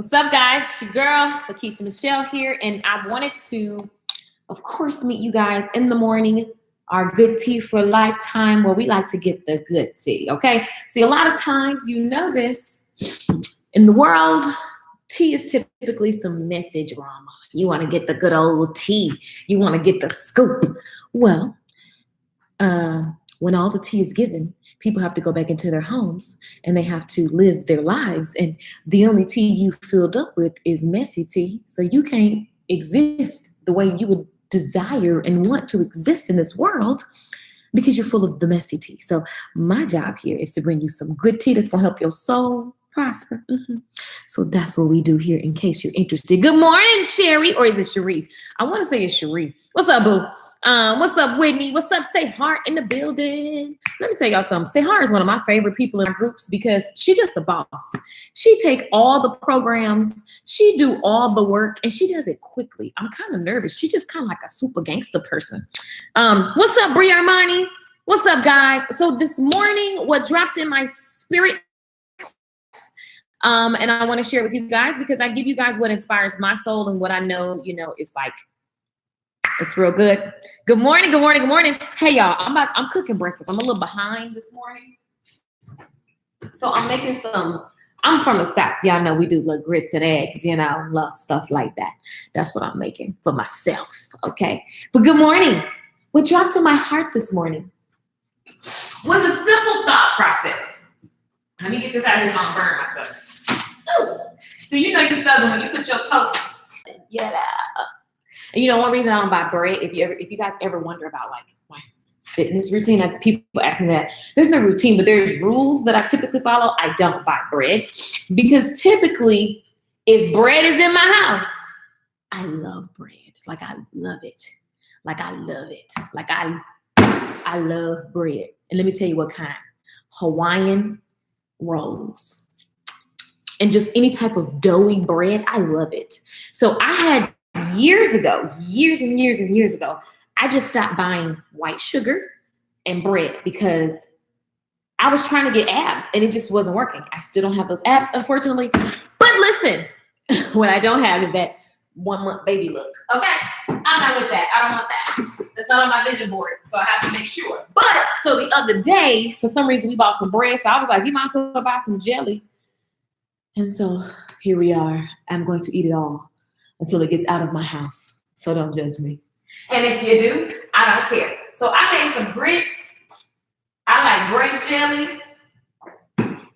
What's up, guys? It's your girl, Lakeisha Michelle here, and I wanted to, of course, meet you guys in the morning, our good tea for a lifetime, where we like to get the good tea, okay? See, a lot of times, you know this, in the world, tea is typically some messy drama. You want to get the good old tea. You want to get the scoop. Well, when all the tea is given, people have to go back into their homes and they have to live their lives. And the only tea you filled up with is messy tea. So you can't exist the way you would desire and want to exist in this world because you're full of the messy tea. So my job here is to bring you some good tea that's going to help your soul prosper. So that's what we do here in case you're interested. Good morning, Sherry. Or is it Cherie? I want to say it's Cherie. What's up, boo? What's up, Whitney? What's up, Say Heart in the building? Let me tell y'all something. Say Heart is one of my favorite people in our groups because she's just the boss. She take all the programs, she do all the work, and she does it quickly. I'm kind of nervous. She just kind of like a super gangster person. What's up, Brie Armani? What's up, guys? So this morning, what dropped in my spirit, and I want to share with you guys because I give you guys what inspires my soul and what I know, is like, it's real good. Good morning, good morning, good morning. Hey, y'all, I'm cooking breakfast. I'm a little behind this morning. So I'm making I'm from the South. Y'all know we do little grits and eggs, love stuff like that. That's what I'm making for myself, okay? But good morning. What dropped in my heart this morning was a simple thought process. Let me get this out of here so I don't burn myself. Ooh. So you're Southern when you put your toast. Yeah. And one reason I don't buy bread, if you guys ever wonder about like my fitness routine, like people ask me that, there's no routine, but there's rules that I typically follow. I don't buy bread because typically if bread is in my house, I love bread. Like I love it. Like I love it. Like I love bread. And let me tell you what kind. Hawaiian rolls. And just any type of doughy bread, I love it. So I had years and years ago, I just stopped buying white sugar and bread because I was trying to get abs and it just wasn't working. I still don't have those abs, unfortunately. But listen, what I don't have is that 1 month baby look. Okay, I'm not with that. I don't want that. That's not on my vision board, so I have to make sure. But so the other day, for some reason, we bought some bread. So I was like, you might as well buy some jelly. And so here we are. I'm going to eat it all until it gets out of my house. So don't judge me. And if you do, I don't care. So I made some grits. I like grape jelly.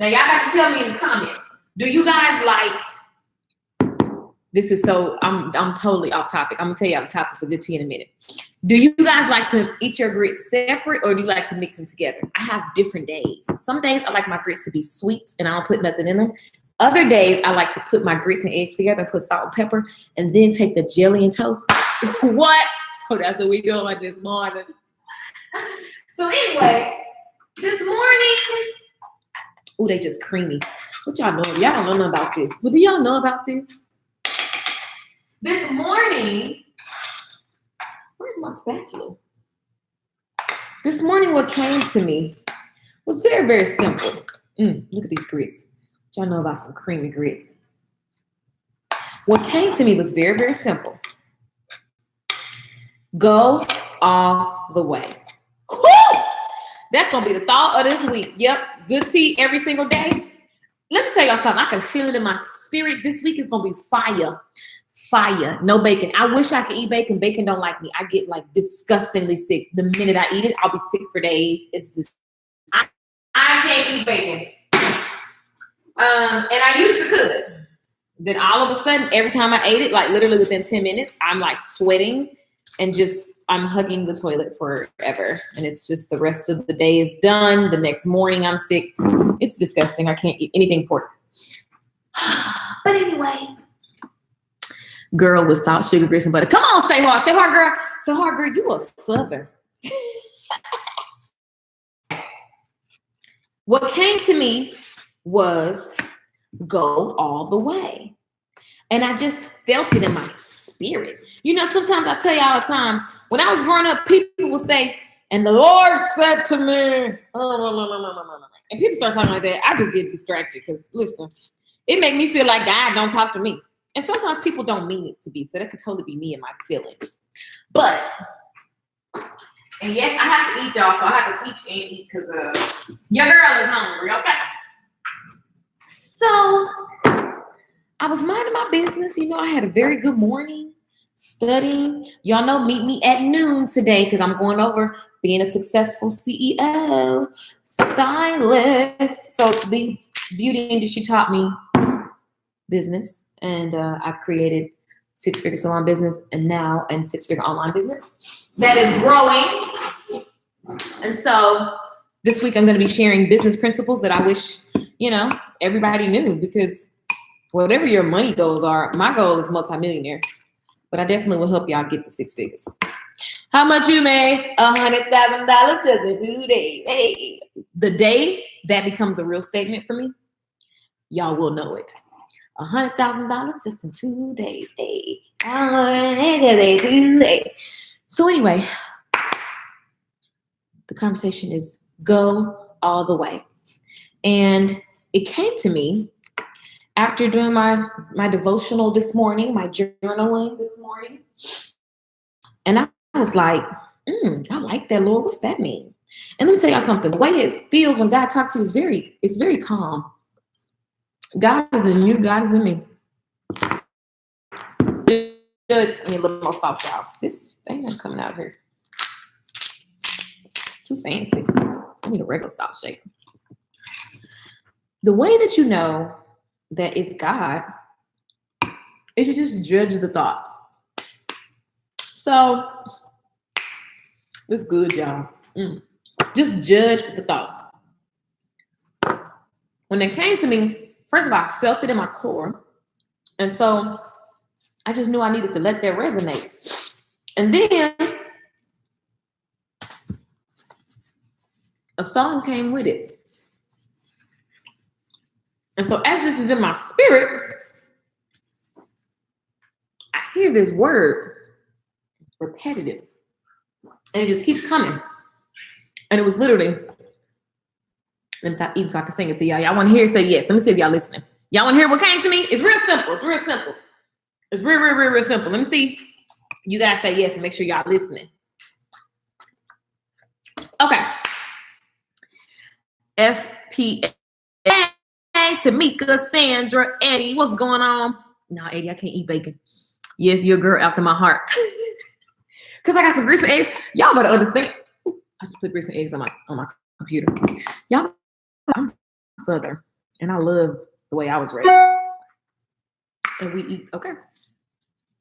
Now y'all got to tell me in the comments. Do you guys like, this is so, I'm totally off topic. I'm gonna tell you off topic for good tea in a minute. Do you guys like to eat your grits separate or do you like to mix them together? I have different days. Some days I like my grits to be sweet and I don't put nothing in them. Other days, I like to put my grits and eggs together and put salt and pepper and then take the jelly and toast. What? So that's what we doing this morning. So anyway, this morning, ooh, they just creamy. What y'all know? Y'all don't know nothing about this. But do y'all know about this? This morning, where's my spatula? This morning, what came to me was very, very simple. Look at these grits. Y'all know about some creamy grits. What came to me was very, very simple. Go all the way. Woo! That's going to be the thought of this week. Yep, good tea every single day. Let me tell y'all something. I can feel it in my spirit. This week is going to be fire. Fire. No bacon. I wish I could eat bacon. Bacon don't like me. I get like disgustingly sick. The minute I eat it, I'll be sick for days. It's just, I can't eat bacon. And I used to cook. Then all of a sudden, every time I ate it, like literally within 10 minutes, I'm like sweating and I'm hugging the toilet forever. And it's just the rest of the day is done. The next morning, I'm sick. It's disgusting. I can't eat anything pork. But anyway, girl with salt, sugar, grits, and butter. Come on, say hard. Say hard, girl. Say hard, girl. You a Southern. What came to me was go all the way. And I just felt it in my spirit. Sometimes I tell you all the time, when I was growing up, people would say, and the Lord said to me, and people start talking like that. I just get distracted because listen, It make me feel like God don't talk to me. And sometimes people don't mean it to be. So that could totally be me and my feelings. But, and yes, I have to eat, y'all. So I have to teach and eat because your girl is hungry, okay? So I was minding my business. You know, I had a very good morning studying. Y'all know, meet me at noon today because I'm going over being a successful CEO, stylist. So the beauty industry taught me business, and I've created six-figure salon business and now and six-figure online business that is growing. And so this week I'm going to be sharing business principles that I wish, you know, everybody knew, because whatever your money goals are, my goal is multimillionaire, but I definitely will help y'all get to six figures. How much you made? $100,000 just in 2 days. Hey, the day that becomes a real statement for me, y'all will know it. $100,000 just in 2 days. Hey, 2 days. So anyway, the conversation is go all the way. And it came to me after doing my devotional this morning, my journaling this morning. And I was like, I like that, Lord. What's that mean? And let me tell y'all something. The way it feels when God talks to you it's very calm. God is in you. God is in me. Judge me a little more soft, y'all. This ain't not coming out of here. Too fancy. I need a regular salt shaker. The way that you know that it's God is you just judge the thought. So it's good, y'all. Just judge the thought. When it came to me, first of all, I felt it in my core. And so I just knew I needed to let that resonate. And then a song came with it. And so as this is in my spirit, I hear this word repetitive. And it just keeps coming. And it was literally, let me stop eating so I can sing it to y'all. Y'all want to hear it? Say yes. Let me see if y'all listening. Y'all want to hear what came to me? It's real simple. It's real simple. It's real simple. Let me see. You guys say yes and make sure y'all listening. Okay. FPA, Tamika, Sandra, Eddie. What's going on? No, Eddie, I can't eat bacon. Yes, you're a girl after my heart. Because I got some grits and eggs. Y'all better understand. I just put grits and eggs on my computer. Y'all, I'm Southern, and I love the way I was raised. And we eat, okay.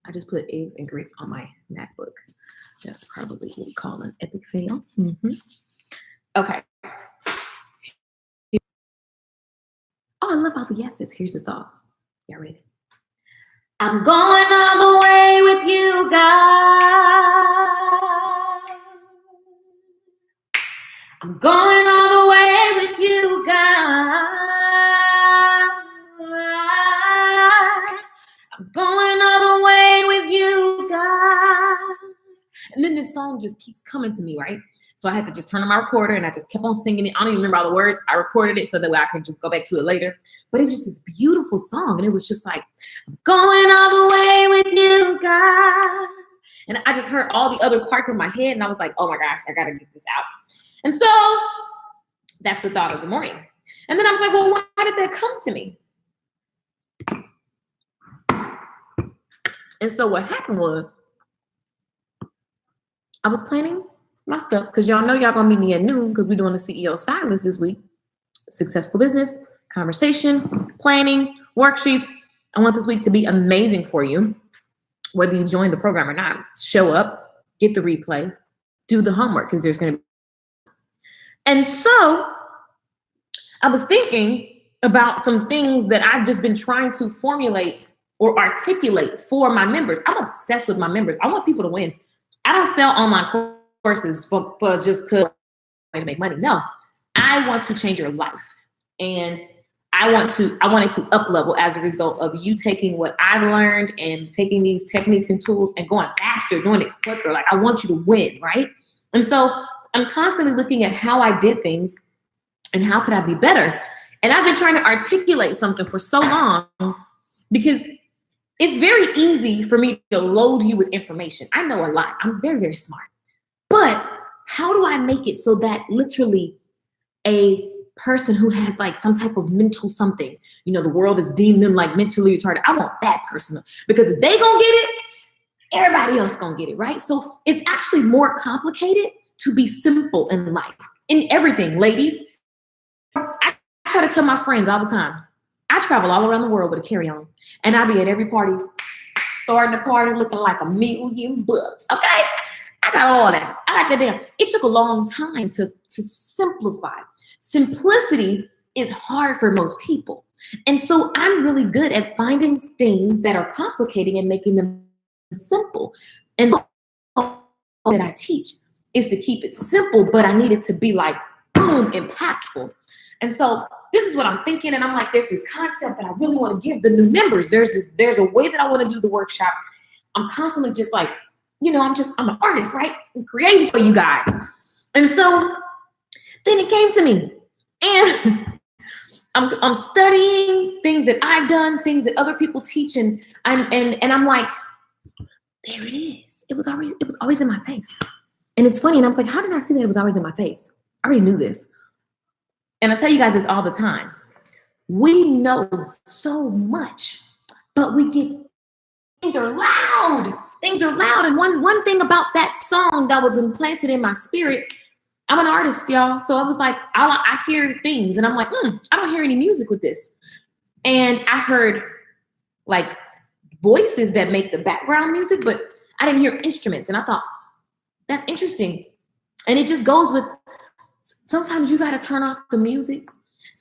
I just put eggs and grits on my MacBook. That's probably what we call an epic fail. Okay. Oh, I love all the yeses. Here's the song. Y'all ready? I'm going all the way with you, God. I'm going all the way with you, God. I'm going all the way with you, God. And then this song just keeps coming to me, right? So I had to just turn on my recorder and I just kept on singing it. I don't even remember all the words. I recorded it so that way I could just go back to it later. But it was just this beautiful song. And it was just like, I'm going all the way with you, God. And I just heard all the other parts of my head. And I was like, oh my gosh, I got to get this out. And so that's the thought of the morning. And then I was like, well, why did that come to me? And so what happened was I was planning my stuff because y'all know y'all gonna meet me at noon because we're doing the CEO stylist this week. Successful business, conversation, planning, worksheets. I want this week to be amazing for you. Whether you join the program or not, show up, get the replay, do the homework because there's gonna be. And so I was thinking about some things that I've just been trying to formulate or articulate for my members. I'm obsessed with my members. I want people to win. I don't sell online courses for just to make money. No, I want to change your life. And I want it to up level as a result of you taking what I've learned and taking these techniques and tools and going faster, doing it quicker. Like I want you to win, right? And so I'm constantly looking at how I did things and how could I be better. And I've been trying to articulate something for so long because it's very easy for me to load you with information. I know a lot. I'm very, very smart. But how do I make it so that literally a person who has like some type of mental something, the world has deemed them like mentally retarded. I want that person because if they gonna get it, everybody else gonna get it, right? So it's actually more complicated to be simple in life, in everything, ladies. I try to tell my friends all the time, I travel all around the world with a carry-on, and I be at every party, starting the party looking like $1,000,000, okay? I got all that. I got that down. It took a long time to simplify. Simplicity is hard for most people. And so I'm really good at finding things that are complicating and making them simple. And all that I teach is to keep it simple, but I need it to be like, boom, impactful. And so this is what I'm thinking. And I'm like, there's this concept that I really want to give the new members. There's a way that I want to do the workshop. I'm constantly just like, I'm an artist, right? I'm creating for you guys. And so then it came to me, and I'm studying things that I've done, things that other people teach, and I'm like, there it is. It was always in my face. And it's funny, and I was like, how did I see that it was always in my face? I already knew this. And I tell you guys this all the time. We know so much, but things are loud. Things are loud. And one thing about that song that was implanted in my spirit, I'm an artist, y'all. So I was like, I hear things and I'm like, I don't hear any music with this. And I heard like voices that make the background music, but I didn't hear instruments. And I thought, that's interesting. And it just goes with, sometimes you got to turn off the music.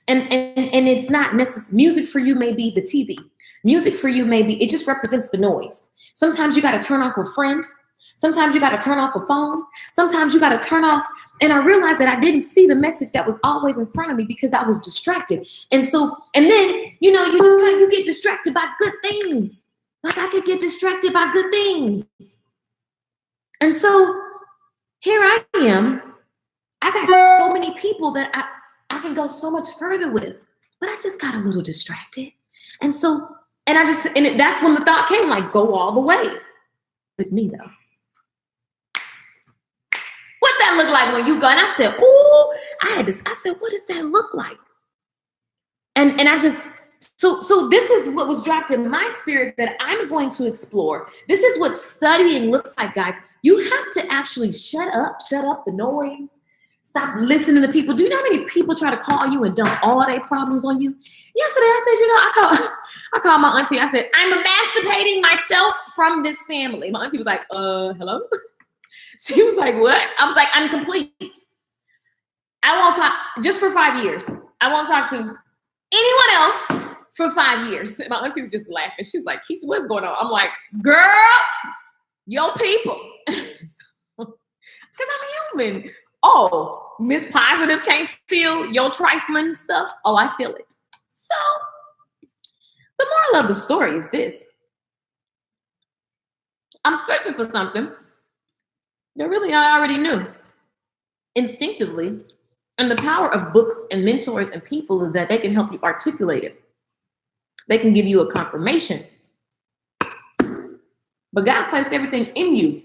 And it's not necessary. Music for you may be the TV. Music for you may be, it just represents the noise. Sometimes you got to turn off a friend. Sometimes you got to turn off a phone. Sometimes you got to turn off. And I realized that I didn't see the message that was always in front of me because I was distracted. And then, you get distracted by good things. Like I could get distracted by good things. And so here I am. I got so many people that I can go so much further with, but I just got a little distracted. And that's when the thought came, like, go all the way with me though. What that look like when you go? And I said, I said, what does that look like? And I just, so this is what was dropped in my spirit that I'm going to explore. This is what studying looks like, guys. You have to actually shut up the noise. Stop listening to people. Do you know how many people try to call you and dump all their problems on you? Yesterday, I said, I called my auntie. I said, I'm emancipating myself from this family. My auntie was like, hello? She was like, what? I was like, I'm complete. I won't talk, just for 5 years. I won't talk to anyone else for 5 years. And my auntie was just laughing. She was like, Keisha, what's going on? I'm like, girl, your people. Because I'm human. Oh, Miss Positive can't feel your trifling stuff. Oh, I feel it. So the moral of the story is this. I'm searching for something that really I already knew instinctively. And the power of books and mentors and people is that they can help you articulate it. They can give you a confirmation. But God placed everything in you.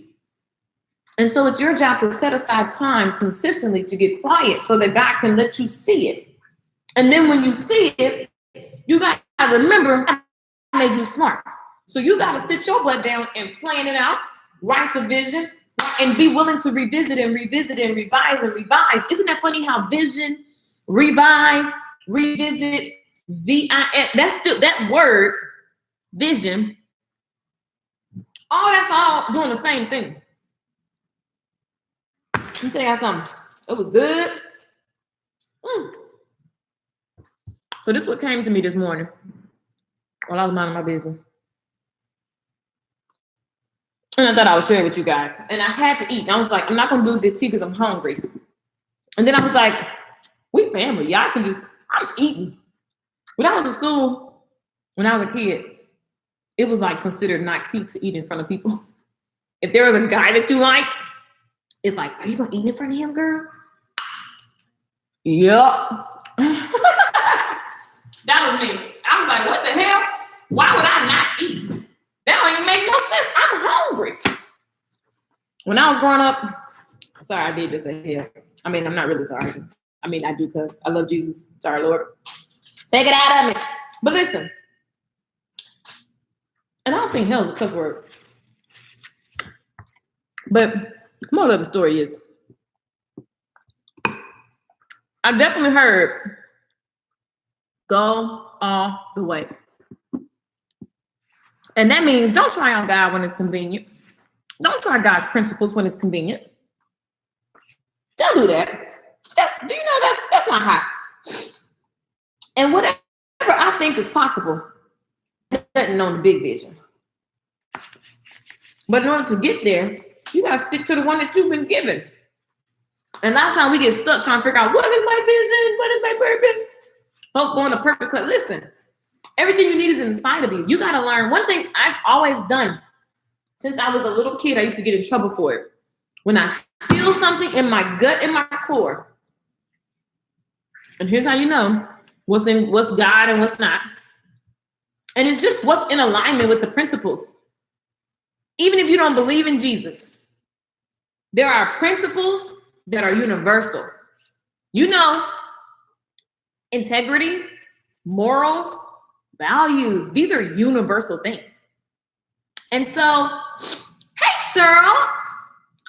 And so it's your job to set aside time consistently to get quiet so that God can let you see it. And then when you see it, you got to remember I made you smart. So you got to sit your butt down and plan it out, write the vision, and be willing to revisit and revise and revise. Isn't that funny how vision, revise, revisit, that's still that word, vision, that's all doing the same thing. Let me tell you something. It was good. So this is what came to me this morning while I was minding my business. And I thought I would share it with you guys. And I had to eat. And I was like, I'm not going to do the tea because I'm hungry. And then I was like, we family. Y'all can I'm eating. When I was in school, when I was a kid, it was like considered not cute to eat in front of people. If there was a guy that you like, it's like, are you going to eat in front of him, girl? Yep. That was me. I was like, what the hell? Why would I not eat? That don't even make no sense. I'm hungry. When I was growing up, sorry, I did just say hell. I mean, I'm not really sorry. I mean, I do because I love Jesus. Sorry, Lord. Take it out of me. But listen, and I don't think hell is a cuss word. But the moral of the story is, I definitely heard go all the way. And that means don't try on God when it's convenient. Don't try God's principles when it's convenient. Don't do that. Do you know that's not hot? And whatever I think is possible, nothing on the big vision. But in order to get there, you gotta stick to the one that you've been given. And a lot of times we get stuck trying to figure out what is my vision, what is my purpose. Hope going to perfect. Listen, everything you need is inside of you. You gotta learn. One thing I've always done since I was a little kid, I used to get in trouble for it. When I feel something in my gut, in my core, and here's how you know what's God and what's not. And it's just what's in alignment with the principles. Even if you don't believe in Jesus, there are principles that are universal. You know, integrity, morals, values, these are universal things. And so, hey, Cheryl.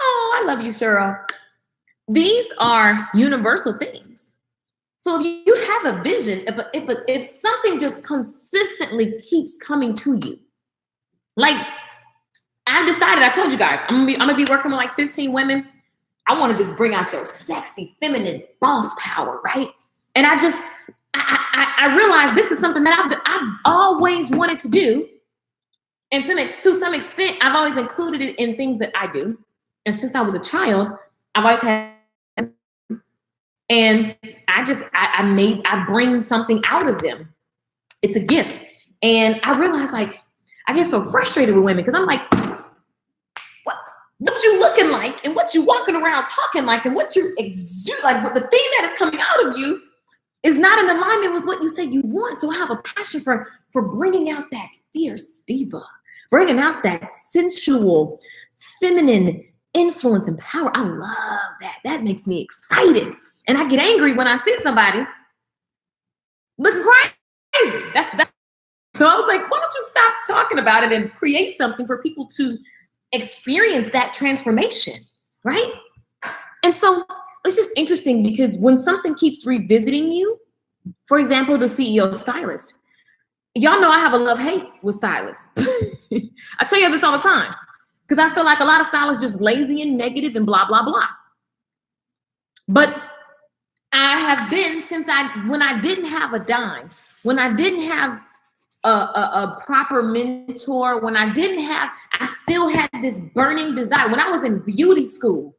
Oh, I love you, Cheryl. These are universal things. So if you have a vision, if something just consistently keeps coming to you, like I've decided, I told you guys, I'm gonna be working with like 15 women. I want to just bring out your sexy, feminine boss power, right? And I realized this is something that I've always wanted to do. And to some extent, I've always included it in things that I do. And since I was a child, I've always had, and I bring something out of them. It's a gift. And I realized, like, I get so frustrated with women because I'm like, what you looking like and what you walking around talking like and what you exude, like what the thing that is coming out of you is not in alignment with what you say you want. So I have a passion for bringing out that fierce diva, bringing out that sensual, feminine influence and power. I love that. That makes me excited. And I get angry when I see somebody looking crazy. That's. So I was like, why don't you stop talking about it and create something for people to experience that transformation, right? And so it's just interesting because when something keeps revisiting you, for example, the CEO stylist, y'all know I have a love-hate with stylists. I tell you this all the time because I feel like a lot of stylists just lazy and negative and blah, blah, blah. But I have been when I didn't have a dime, when I didn't have a proper mentor, when I still had this burning desire. When I was in beauty school,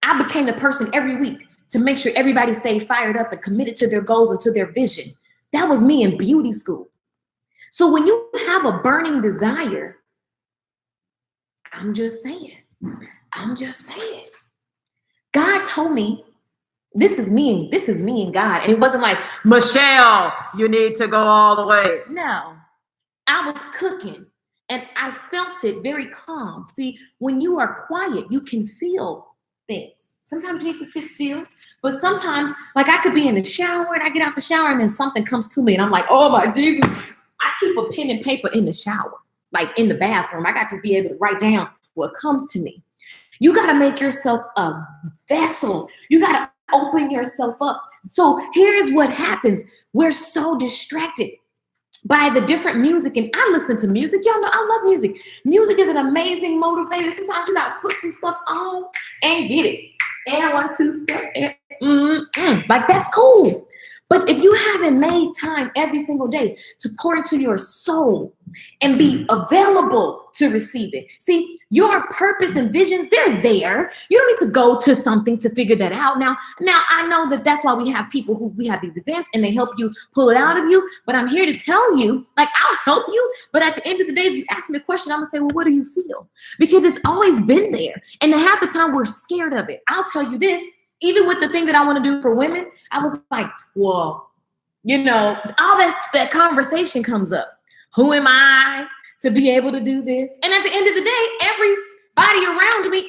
I became the person every week to make sure everybody stayed fired up and committed to their goals and to their vision. That was me in beauty school. So when you have a burning desire, I'm just saying, God told me, this is me and God. And it wasn't like, Michelle, you need to go all the way. No, I was cooking and I felt it very calm. See, when you are quiet, you can feel things. Sometimes you need to sit still, but sometimes, like I could be in the shower and I get out the shower and then something comes to me and I'm like, oh my Jesus. I keep a pen and paper in the shower, like in the bathroom. I got to be able to write down what comes to me. You got to make yourself a vessel. You got to open yourself up. So here's what happens. We're so distracted by the different music. And I listen to music. Y'all know I love music. Music is an amazing motivator. Sometimes you got to put some stuff on and get it. And 1, 2 step. And, like that's cool. But if you haven't made time every single day to pour into your soul and be available to receive it, see, your purpose and visions, they're there. You don't need to go to something to figure that out. Now I know that that's why we have people we have these events and they help you pull it out of you. But I'm here to tell you, like, I'll help you. But at the end of the day, if you ask me a question, I'm going to say, well, what do you feel? Because it's always been there. And half the time we're scared of it. I'll tell you this. Even with the thing that I want to do for women, I was like, well, all that conversation comes up. Who am I to be able to do this? And at the end of the day, everybody around me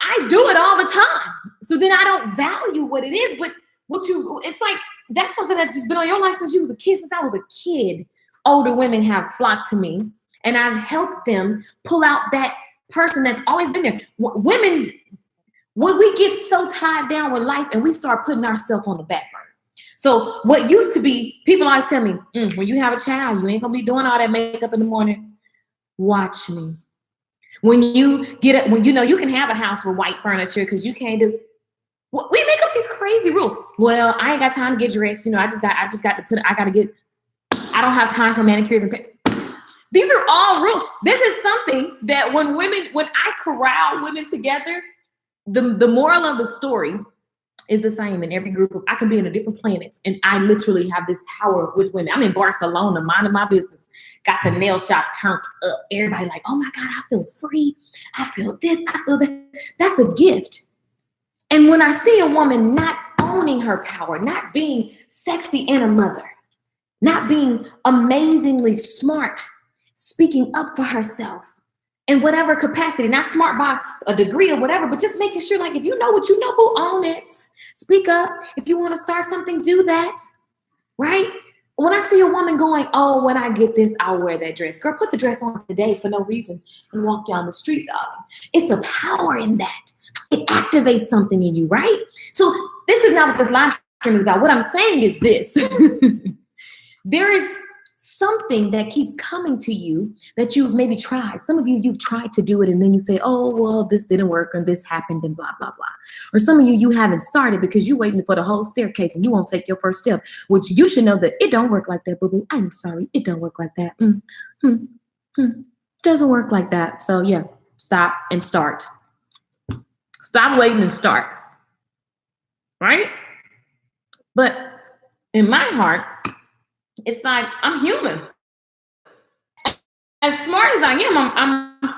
I do it all the time. So then I don't value what it is, but it's like, that's something that's just been on your life since you was a kid. Since I was a kid, older women have flocked to me, and I've helped them pull out that person that's always been there. Women, when we get so tied down with life and we start putting ourselves on the back burner. So what used to be, people always tell me, when you have a child, you ain't gonna be doing all that makeup in the morning. Watch me. When you get it, you can have a house with white furniture because you can't do. We make up these crazy rules. Well, I ain't got time to get dressed. I don't have time for manicures and these are all rules. This is something that when I corral women together, the moral of the story is the same in every group. I can be in a different planet, and I literally have this power with women. I'm in Barcelona, minding my business. Got the nail shop turned up. Everybody like, oh my God, I feel free. I feel this. I feel that. That's a gift. And when I see a woman not owning her power, not being sexy and a mother, not being amazingly smart, speaking up for herself in whatever capacity, not smart by a degree or whatever, but just making sure, like, if you know what you know, who own it. Speak up. If you want to start something, do that, right? When I see a woman going, oh, when I get this, I'll wear that dress. Girl, put the dress on today for no reason and walk down the street, darling. It's a power in that. It activates something in you, right? So this is not what this live stream is about. What I'm saying is this. There is something that keeps coming to you that you've maybe tried. Some of you've tried to do it, and then you say, oh, well, this didn't work, and this happened, and blah, blah, blah. Or some of you haven't started because you're waiting for the whole staircase, and you won't take your first step, which you should know that it don't work like that, boo-boo. I'm sorry, it don't work like that. Doesn't work like that. So, yeah, stop and start. Stop waiting and start. Right? But in my heart, it's like, I'm human. As smart as I am,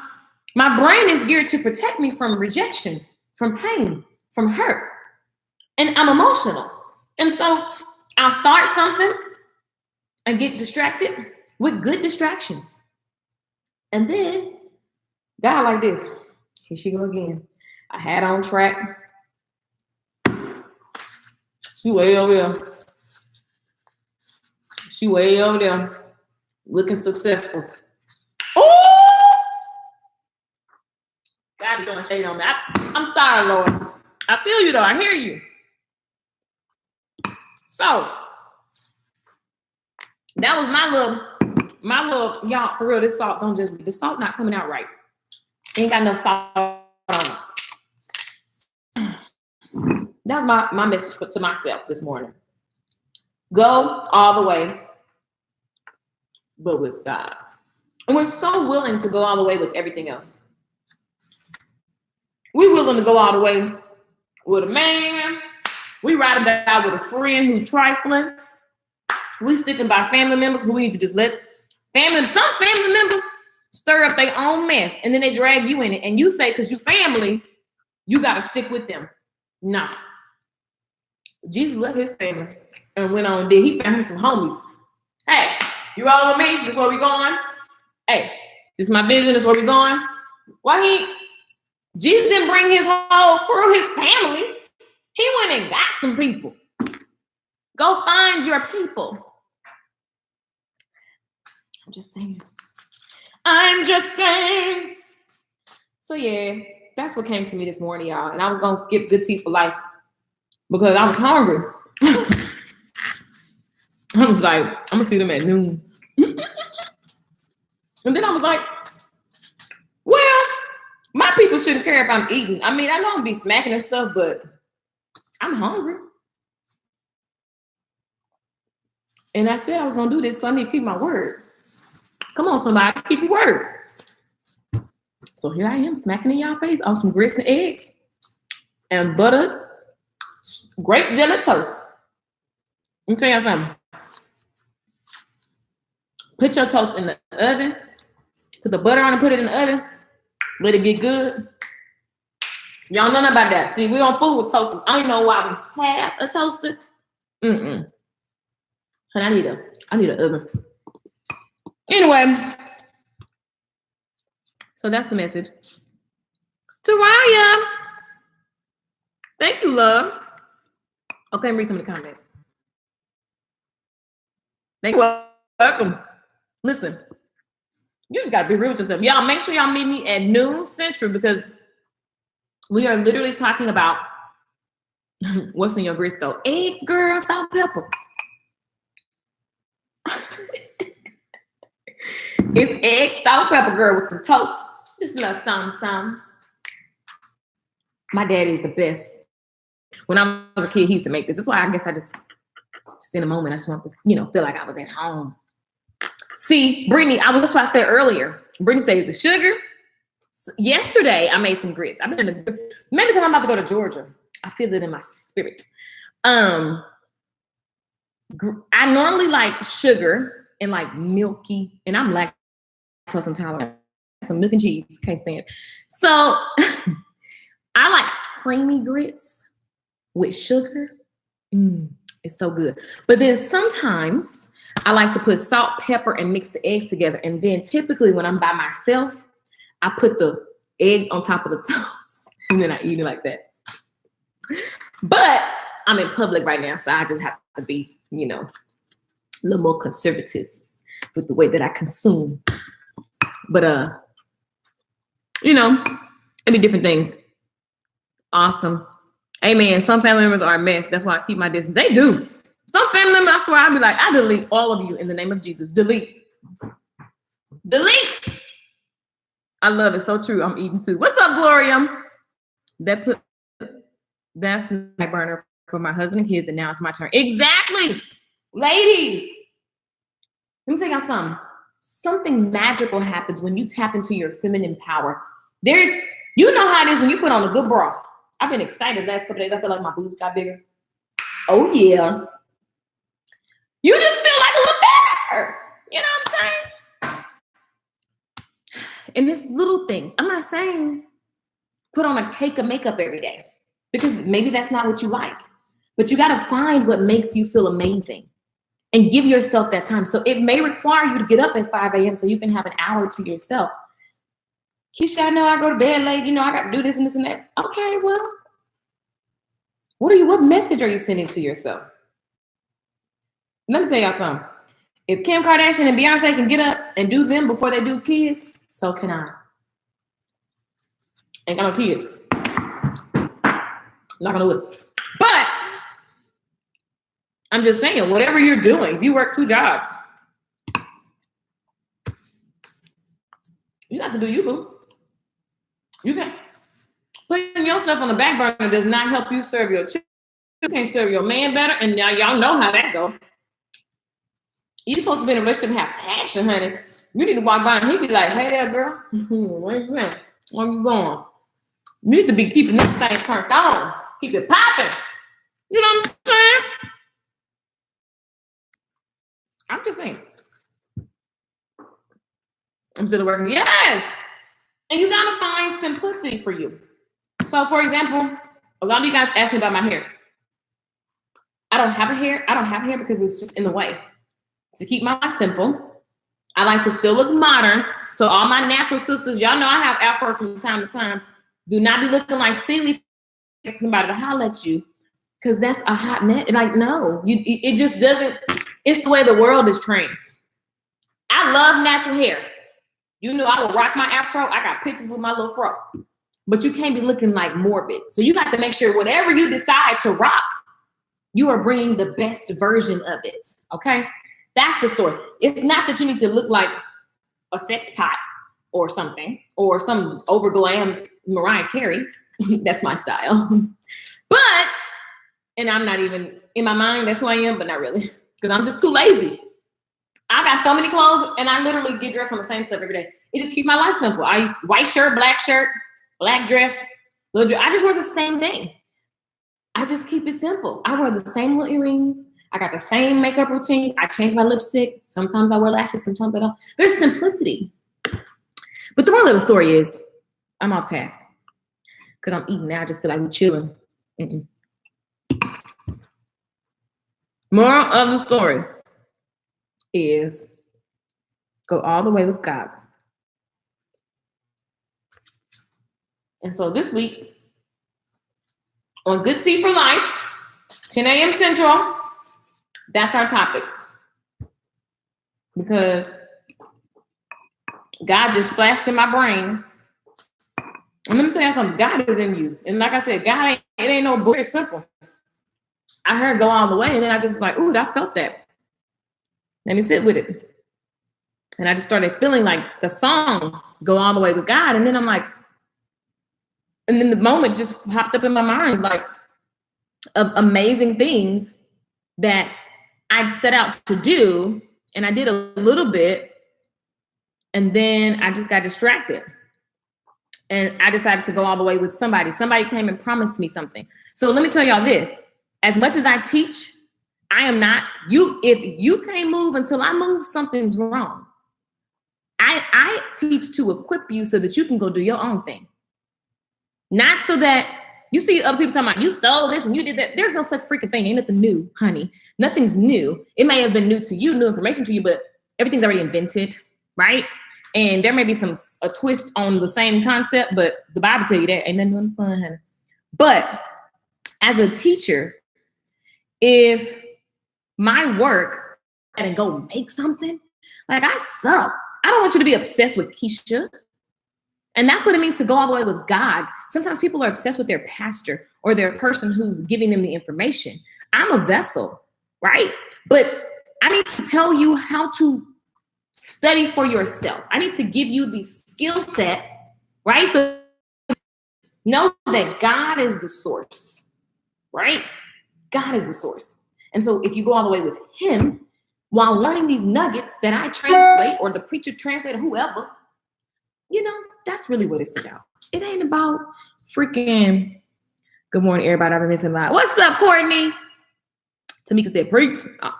my brain is geared to protect me from rejection, from pain, from hurt. And I'm emotional. And so I'll start something and get distracted with good distractions. And then, God like this. Here she go again. I had on track. She way over there. She way over there, looking successful. Oh! God, doing shade on me. I'm sorry, Lord. I feel you though. I hear you. So that was my little, y'all, for real, this salt, don't judge me. The salt not coming out right. Ain't got no salt on it. That was my message to myself this morning. Go all the way, but with God. And we're so willing to go all the way with everything else. We're willing to go all the way with a man. We ride or die with a friend who's trifling. We sticking by family members who we need to just let some family members stir up their own mess, and then they drag you in it. And you say, because you family, you got to stick with them. Nah. Jesus left his family and went on. He found him some homies. Hey, you rolling with me? This is where we going? Hey, this is my vision. This is where we going? Jesus didn't bring his whole crew, his family. He went and got some people. Go find your people. I'm just saying. So yeah, that's what came to me this morning, y'all. And I was gonna skip Good Tea for Life because I was hungry. I was like, I'm gonna see them at noon. And then I was like, well, my people shouldn't care if I'm eating. I mean, I know I'm be smacking and stuff, but I'm hungry. And I said I was gonna do this, so I need to keep my word. Come on, somebody, keep your word. So here I am, smacking in y'all face on some grits and eggs and butter, grape jelly toast. Let me tell you something. Put your toast in the oven. Put the butter on and put it in the oven. Let it get good. Y'all know nothing about that. See, we don't fool with toasters. I don't know why we have a toaster. And I need an oven. Anyway, so that's the message. Taraya, thank you, love. Okay, read some of the comments. Thank you. Welcome. Listen, you just gotta be real with yourself. Y'all, make sure y'all meet me at noon Central because we are literally talking about what's in your grits though. Eggs, girl, salt, pepper. It's eggs, salt, pepper, girl, with some toast. Just a little something. My daddy is the best. When I was a kid, he used to make this. That's why I guess I just in a moment, I just want to, feel like I was at home. See, Brittany, that's what I said earlier. Brittany says it's sugar. Yesterday, I made some grits. Maybe because I'm about to go to Georgia. I feel it in my spirit. I normally like sugar and like milky, and I'm lactose intolerant. Some milk and cheese, can't stand it. So I like creamy grits with sugar. It's so good. But then sometimes I like to put salt, pepper, and mix the eggs together. And then typically when I'm by myself, I put the eggs on top of the toast. And then I eat it like that. But I'm in public right now, so I just have to be, a little more conservative with the way that I consume. But, it'd be different things. Awesome. Amen. Some family members are a mess. That's why I keep my distance. They do. Some family members, I swear, I'll be like, I delete all of you in the name of Jesus. Delete. I love it. So true. I'm eating too. What's up, Gloria? That's my burner for my husband and kids, and now it's my turn. Exactly. Ladies, let me tell y'all something. Something magical happens when you tap into your feminine power. You know how it is when you put on a good bra. I've been excited the last couple days. I feel like my boobs got bigger. Oh, yeah. You just feel like a little better. You know what I'm saying? And it's little things. I'm not saying put on a cake of makeup every day because maybe that's not what you like. But you got to find what makes you feel amazing and give yourself that time. So it may require you to get up at 5 a.m. so you can have an hour to yourself. Keisha, I know I go to bed late. I got to do this and this and that. Okay, well, what message are you sending to yourself? Let me tell y'all something. If Kim Kardashian and Beyonce can get up and do them before they do kids, so can I. Ain't got no kids. Not gonna do it. But I'm just saying, whatever you're doing, if you work 2 jobs, you have to do you, boo. You can putting yourself on the back burner does not help you serve your children. You can't serve your man better, and now y'all know how that goes. You're supposed to be in a relationship and have passion, honey. You need to walk by and he be like, "Hey there, girl. Where you at? Where you going?" You need to be keeping this thing turned on. Keep it popping. You know what I'm saying? I'm just saying. I'm still working. Yes. And you gotta find simplicity for you. So, for example, a lot of you guys ask me about my hair. I don't have hair because it's just in the way. To keep my life simple, I like to still look modern. So all my natural sisters, y'all know I have afro from time to time. Do not be looking like silly somebody to holler at you, because that's a hot net. Like, no, it just doesn't. It's the way the world is trained. I love natural hair. I will rock my afro. I got pictures with my little fro. But you can't be looking like morbid. So you got to make sure whatever you decide to rock, you are bringing the best version of it. Okay? That's the story. It's not that you need to look like a sex pot or something, or some over-glammed Mariah Carey. That's my style. But, and I'm not even, in my mind, that's who I am, but not really. Because I'm just too lazy. I got so many clothes, and I literally get dressed on the same stuff every day. It just keeps my life simple. I use white shirt, black dress, little dress. I just wear the same thing. I just keep it simple. I wear the same little earrings. I got the same makeup routine. I change my lipstick. Sometimes I wear lashes. Sometimes I don't. There's simplicity. But the moral of the story is, I'm off task. Because I'm eating now. I just feel like we're chilling. Moral of the story. is go all the way with God. And so this week on Good Tea for Life, 10 a.m. Central, that's our topic. Because God just flashed in my brain. And let me tell you something, God is in you. And like I said, God, it ain't no book, it's simple. I heard go all the way, and then I just was like, ooh, I felt that. Let me sit with it. And I just started feeling like the song, Go All the Way with God. And then I'm like, and then the moment just popped up in my mind, like amazing things that I'd set out to do. And I did a little bit. And then I just got distracted. And I decided to go all the way with somebody. Somebody came and promised me something. So let me tell y'all this. As much as I teach, I am not, if you can't move until I move, something's wrong. I teach to equip you so that you can go do your own thing. Not so that you see other people talking about you stole this and you did that. There's no such freaking thing. Ain't nothing new, honey. Nothing's new. It may have been new to you, new information to you, but everything's already invented, right? And there may be a twist on the same concept, but the Bible tell you that ain't nothing new fun, honey. But as a teacher, if my work and go make something, like I suck. I don't want you to be obsessed with Keisha. And that's what it means to go all the way with God. Sometimes people are obsessed with their pastor or their person who's giving them the information. I'm a vessel, right? But I need to tell you how to study for yourself. I need to give you the skill set, right? So know that God is the source, right? God is the source. And so if you go all the way with him, while learning these nuggets that I translate or the preacher translator, whoever, that's really what it's about. It ain't about freaking, good morning, everybody. I've been missing a lot. What's up, Courtney? Tamika said, preach. Oh,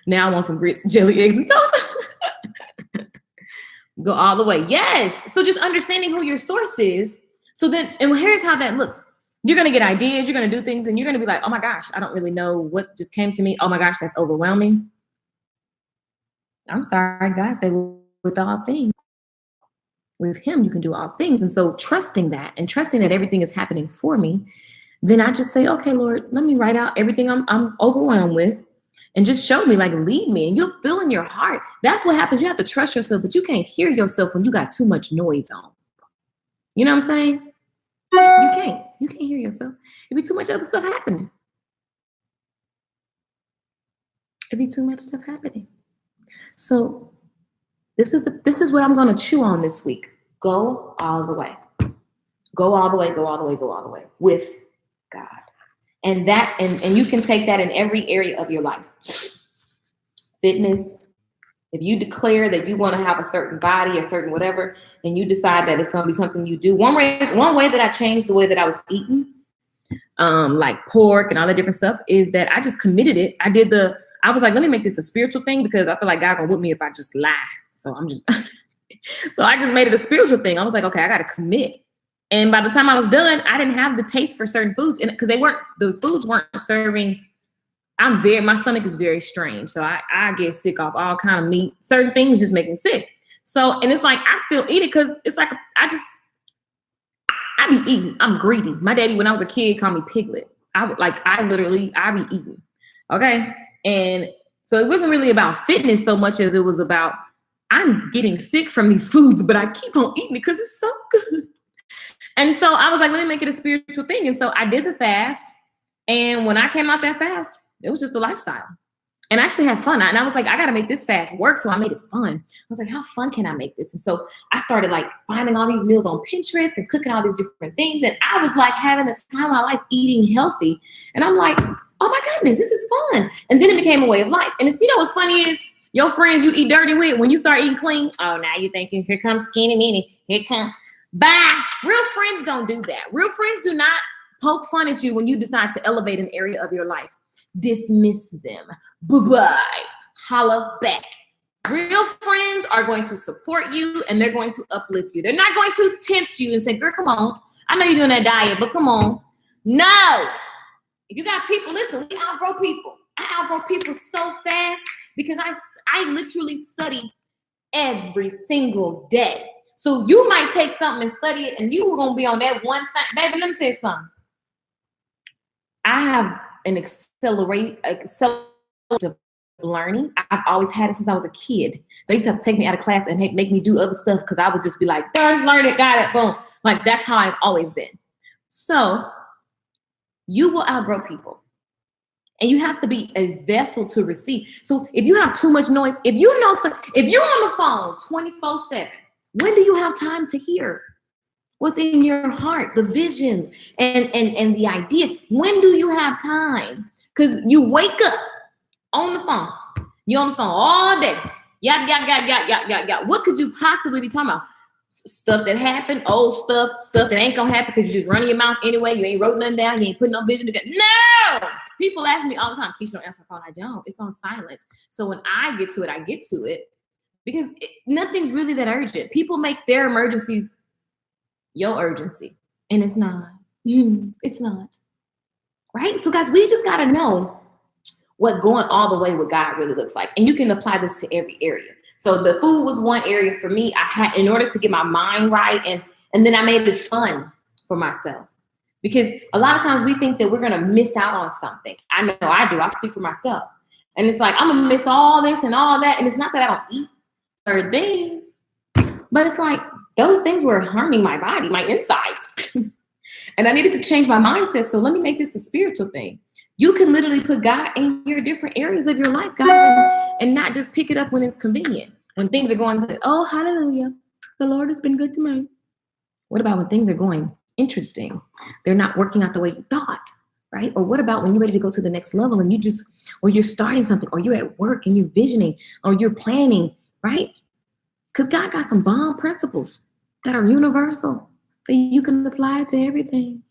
now I want some grits, jelly, eggs, and toast. Go all the way. Yes. So just understanding who your source is. So then, and here's how that looks. You're going to get ideas. You're going to do things, and you're going to be like, oh my gosh, I don't really know what just came to me. Oh my gosh, that's overwhelming. I'm sorry, God said with all things. With him, you can do all things. And so trusting that and trusting that everything is happening for me, then I just say, okay, Lord, let me write out everything I'm overwhelmed with and just show me, like, lead me. And you'll feel in your heart. That's what happens. You have to trust yourself, but you can't hear yourself when you got too much noise on. You know what I'm saying? You can't hear yourself. It'd be too much other stuff happening. So this is what I'm going to chew on this week. Go all the way. Go all the way, go all the way, go all the way with God. And that, and you can take that in every area of your life. Fitness. If you declare that you want to have a certain body, a certain whatever, and you decide that it's going to be something you do. One way that I changed the way that I was eating, like pork and all that different stuff, is that I just committed it. I was like, let me make this a spiritual thing because I feel like God gonna whip me if I just lie. So so I just made it a spiritual thing. I was like, okay, I got to commit. And by the time I was done, I didn't have the taste for certain foods because the foods weren't serving. My stomach is very strange. So I get sick off all kind of meat. Certain things just make me sick. So, and it's like, I still eat it because it's like, I be eating. I'm greedy. My daddy, when I was a kid, called me piglet. I be eating. Okay. And so it wasn't really about fitness so much as it was about, I'm getting sick from these foods, but I keep on eating it because it's so good. And so I was like, let me make it a spiritual thing. And so I did the fast. And when I came out that fast, it was just a lifestyle. And I actually had fun. And I was like, I got to make this fast work. So I made it fun. I was like, how fun can I make this? And so I started like finding all these meals on Pinterest and cooking all these different things. And I was like having the time of my life eating healthy. And I'm like, oh my goodness, this is fun. And then it became a way of life. And what's funny is your friends you eat dirty with, when you start eating clean, oh, now you're thinking, here comes skinny mini. Here comes, bye. Real friends don't do that. Real friends do not poke fun at you when you decide to elevate an area of your life. Dismiss them. Bye-bye. Holla back. Real friends are going to support you and they're going to uplift you. They're not going to tempt you and say, girl, come on. I know you're doing that diet, but come on. No. If you got people, listen, we outgrow people. I outgrow people so fast because I literally study every single day. So you might take something and study it, and you were gonna be on that one thing. Baby, let me tell you something. I have an accelerated learning. I've always had it since I was a kid. They used to have to take me out of class and make me do other stuff because I would just be like, done, learn it, got it, boom. Like that's how I've always been. So you will outgrow people. And you have to be a vessel to receive. So if you have too much noise, if you're on the phone 24/7, when do you have time to hear what's in your heart, the visions and the idea? When do you have time? Because you wake up on the phone. You're on the phone all day. Yeah. What could you possibly be talking about? Stuff that happened, old stuff that ain't gonna happen because you're just running your mouth anyway. You ain't wrote nothing down. You ain't putting no vision together. No! People ask me all the time, Keisha, don't answer the phone. I don't. It's on silence. So when I get to it because nothing's really that urgent. People make their emergencies your urgency, and it's not. It's not. Right? So guys, we just gotta know what going all the way with God really looks like. And you can apply this to every area. So the food was one area for me. I had, in order to get my mind right, and then I made it fun for myself. Because a lot of times we think that we're going to miss out on something. I know I do. I speak for myself. And it's like, I'm going to miss all this and all that. And it's not that I don't eat certain things, but it's like those things were harming my body, my insides. And I needed to change my mindset. So let me make this a spiritual thing. You can literally put God in your different areas of your life, guys, and not just pick it up when it's convenient. When things are going good, oh, hallelujah, the Lord has been good to me. What about when things are going interesting? They're not working out the way you thought, right? Or what about when you're ready to go to the next level and or you're starting something, or you're at work and you're visioning, or you're planning, right? Because God got some bomb principles that are universal that you can apply to everything.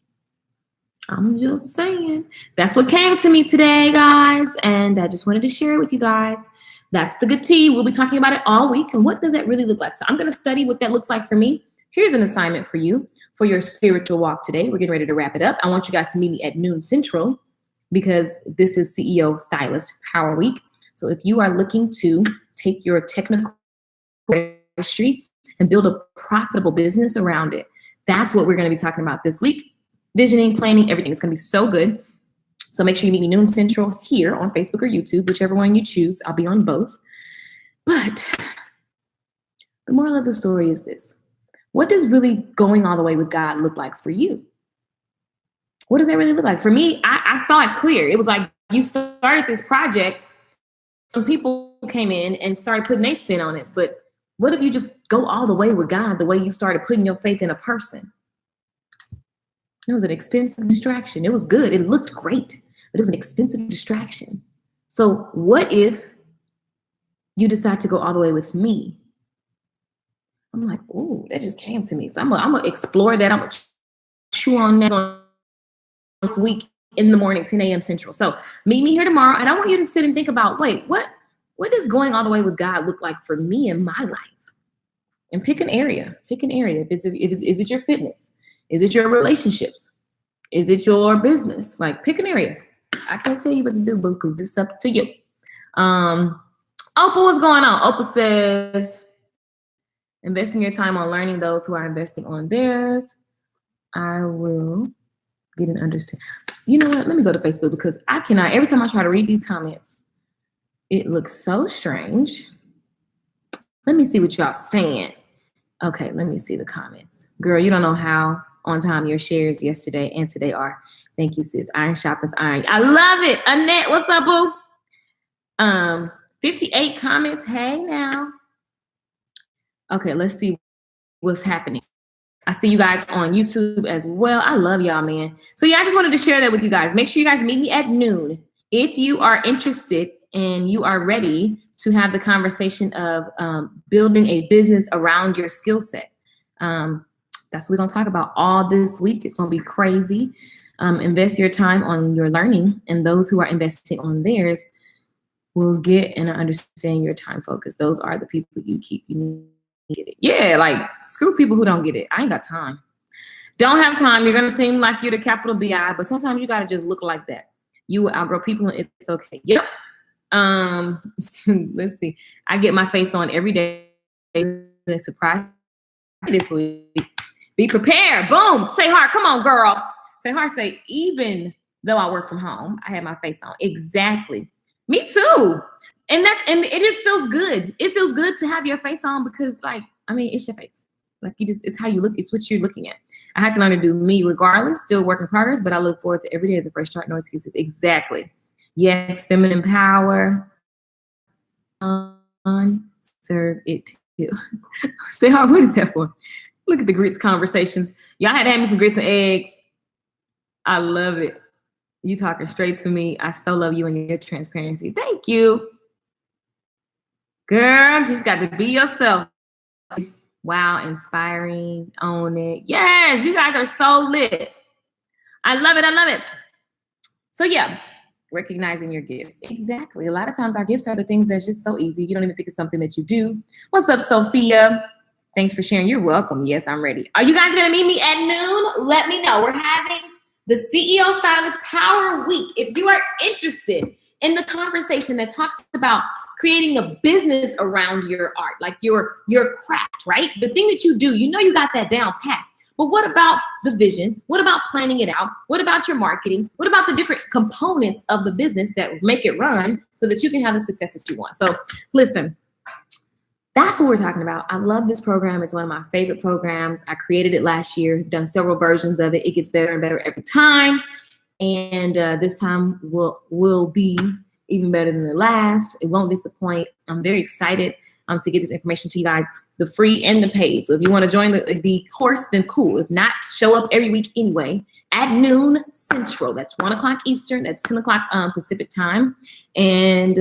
I'm just saying. That's what came to me today, guys. And I just wanted to share it with you guys. That's the good tea. We'll be talking about it all week. And what does that really look like? So I'm going to study what that looks like for me. Here's an assignment for you for your spiritual walk today. We're getting ready to wrap it up. I want you guys to meet me at noon Central because this is CEO Stylist Power Week. So if you are looking to take your technical street and build a profitable business around it, that's what we're going to be talking about this week. Visioning, planning, everything. It's going to be so good. So make sure you meet me noon Central here on Facebook or YouTube, whichever one you choose. I'll be on both. But the moral of the story is this. What does really going all the way with God look like for you? What does that really look like? For me, I saw it clear. It was like you started this project and people came in and started putting their spin on it. But what if you just go all the way with God the way you started putting your faith in a person? It was an expensive distraction. It was good. It looked great, but it was an expensive distraction. So what if you decide to go all the way with me? I'm like, oh, that just came to me. So I'm going to explore that. I'm going to chew on that this week in the morning, 10 a.m. Central. So meet me here tomorrow. And I want you to sit and think about, wait, what does going all the way with God look like for me in my life? And pick an area. Pick an area. Is it your fitness? Is it your relationships? Is it your business? Like, pick an area. I can't tell you what to do, boo, because it's up to you. Oprah, what's going on? Oprah says, investing your time on learning those who are investing on theirs. I will get an understanding. You know what? Let me go to Facebook because I cannot. Every time I try to read these comments, it looks so strange. Let me see what y'all saying. Okay, let me see the comments. Girl, you don't know how on time your shares yesterday and today are. Thank you, sis. Iron sharpens iron. I love it. Annette, what's up, boo? 58 comments. Hey, now. Okay, let's see what's happening. I see you guys on YouTube as well. I love y'all, man. So yeah, I just wanted to share that with you guys. Make sure you guys meet me at noon. If you are interested and you are ready to have the conversation of building a business around your skill set. That's what we're going to talk about all this week. It's going to be crazy. Invest your time on your learning, and those who are investing on theirs will get and understand your time focus. Those are the people you keep. You get it. Yeah, like screw people who don't get it. I ain't got time. Don't have time. You're going to seem like you're the capital BI, but sometimes you got to just look like that. You will outgrow people and it's okay. Yep. Let's see. I get my face on every day. Surprise this week. Be prepared. Boom. Say hard. Come on, girl. Say hard. Say, even though I work from home, I have my face on. Exactly. Me too. And it just feels good. It feels good to have your face on because, like, I mean, it's your face. Like, it's how you look. It's what you're looking at. I had to learn to do me regardless. Still work in progress, but I look forward to every day as a fresh start. No excuses. Exactly. Yes, feminine power. Serve it too. Say hard. What is that for? Look at the grits conversations. Y'all had to have me some grits and eggs. I love it. You talking straight to me. I so love you and your transparency. Thank you. Girl, you just got to be yourself. Wow, inspiring. Own it. Yes, you guys are so lit. I love it. I love it. So yeah, recognizing your gifts. Exactly. A lot of times our gifts are the things that's just so easy. You don't even think it's something that you do. What's up, Sophia? Thanks for sharing. You're welcome. Yes, I'm ready. Are you guys going to meet me at noon? Let me know. We're having the CEO Stylist Power Week. If you are interested in the conversation that talks about creating a business around your art, like your craft, right? The thing that you do, you know you got that down pat. But what about the vision? What about planning it out? What about your marketing? What about the different components of the business that make it run so that you can have the success that you want? So listen, that's what we're talking about. I love this program. It's one of my favorite programs. I created it last year, done several versions of it. It gets better and better every time. And this time will be even better than the last. It won't disappoint. I'm very excited to get this information to you guys, the free and the paid. So if you want to join the course, then cool. If not, show up every week anyway at noon Central. That's 1 o'clock Eastern. That's 10 o'clock Pacific time. And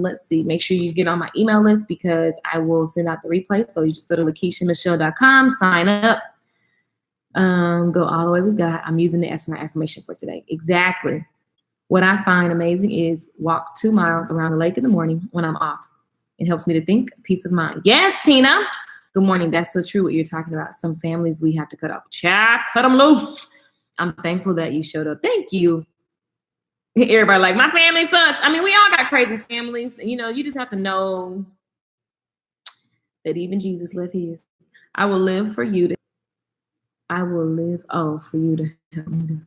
let's see, make sure you get on my email list because I will send out the replay. So you just go to LakeishaMichelle.com, sign up, go all the way with God. I'm using it as my affirmation for today. Exactly. What I find amazing is walk 2 miles around the lake in the morning when I'm off. It helps me to think, peace of mind. Yes, Tina. Good morning. That's so true what you're talking about. Some families we have to cut off. Child, cut them loose. I'm thankful that you showed up. Thank you. Everybody like, my family sucks. I mean, we all got crazy families. You know, you just have to know that even Jesus left his. I will live for you. I will live, for you to help me to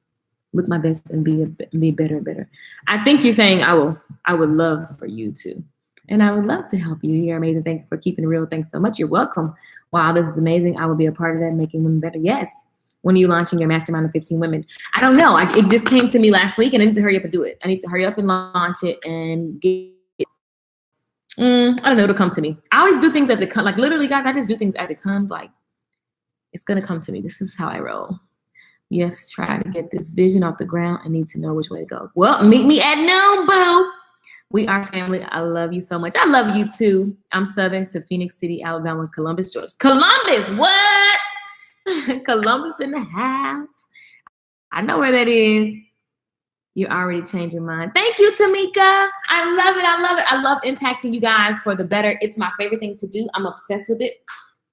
look my best and be better and better. I think you're saying I would love for you to. And I would love to help you. You're amazing. Thank you for keeping it real. Thanks so much. You're welcome. Wow, this is amazing. I will be a part of that, making women better. Yes. When are you launching your mastermind of 15 women? I don't know. It just came to me last week and I need to hurry up and do it. I need to hurry up and launch it and get it. I don't know. It'll come to me. I always do things as it comes. Like literally, guys, I just do things as it comes. Like it's going to come to me. This is how I roll. Yes, try to get this vision off the ground. I need to know which way to go. Well, meet me at noon, boo. We are family. I love you so much. I love you too. I'm Southern to Phoenix City, Alabama, Columbus, Georgia. Columbus, what? Columbus in the house. I know where that is. You're already changing mine. Thank you, Tamika. I love it. I love it. I love impacting you guys for the better. It's my favorite thing to do. I'm obsessed with it.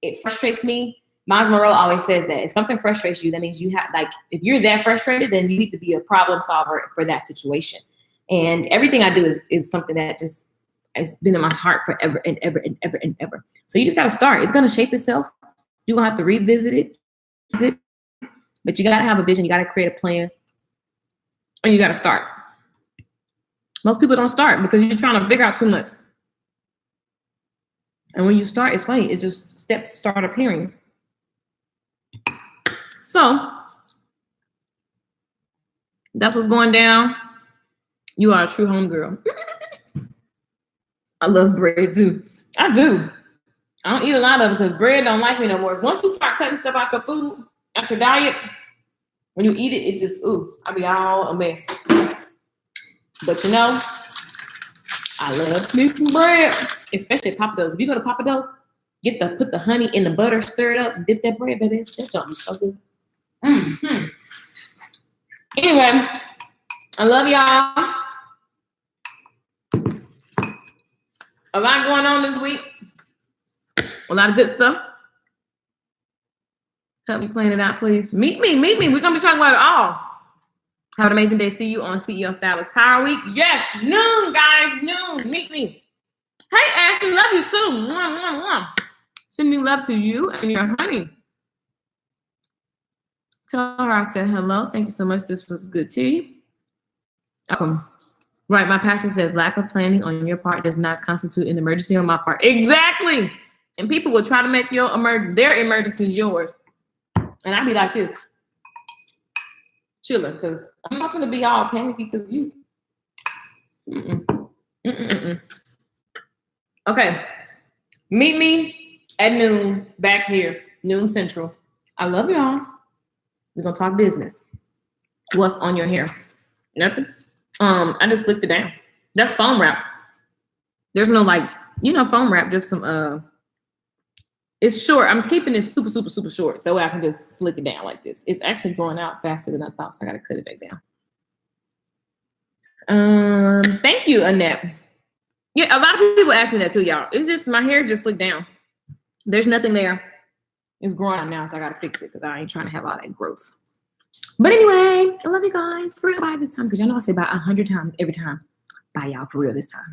It frustrates me. Miles Monroe always says that if something frustrates you, that means you have, like, if you're that frustrated, then you need to be a problem solver for that situation. And everything I do is something that just has been in my heart forever and ever and ever and ever. So you just got to start. It's going to shape itself. You're going to have to revisit it. But you got to have a vision. You got to create a plan. And you got to start. Most people don't start because you're trying to figure out too much. And when you start, it's funny. It's just steps start appearing. So that's what's going down. You are a true homegirl. I love bread too. I do. I don't eat a lot of it because bread don't like me no more. Once you start cutting stuff out your food, out your diet, when you eat it, it's just, I be all a mess. But you know, I love me some bread, especially at Papa Do's. If you go to Papa Do's, put the honey in the butter, stir it up, and dip that bread, baby. That junk is so good. Mm-hmm. Anyway, I love y'all. A lot going on this week. A lot of good stuff. Help me plan it out, please. Meet me. We're going to be talking about it all. Have an amazing day. See you on CEO Stylist Power Week. Yes, noon, guys, noon. Meet me. Hey, Ashley, love you too. Mwah, mwah, mwah. Sending love to you and your honey. Tell her I said hello. Thank you so much. This was good tea. Right, my pastor says lack of planning on your part does not constitute an emergency on my part. Exactly. And people will try to make their emergencies yours. And I'd be like this, chilling, because I'm not going to be all panicky because you. Okay. Meet me at noon back here, noon central. I love y'all. We're going to talk business. What's on your hair? Nothing. I just slicked it down. That's foam wrap. There's no foam wrap, just some it's short. I'm keeping this super, super, super short. That way I can just slick it down like this. It's actually growing out faster than I thought, so I gotta cut it back down. Thank you, Annette. Yeah, a lot of people ask me that too, y'all. It's just my hair is just slicked down. There's nothing there. It's growing out now, so I gotta fix it because I ain't trying to have all that growth. But anyway, I love you guys. For real, bye this time, because y'all know I say bye 100 times every time. Bye, y'all, for real this time.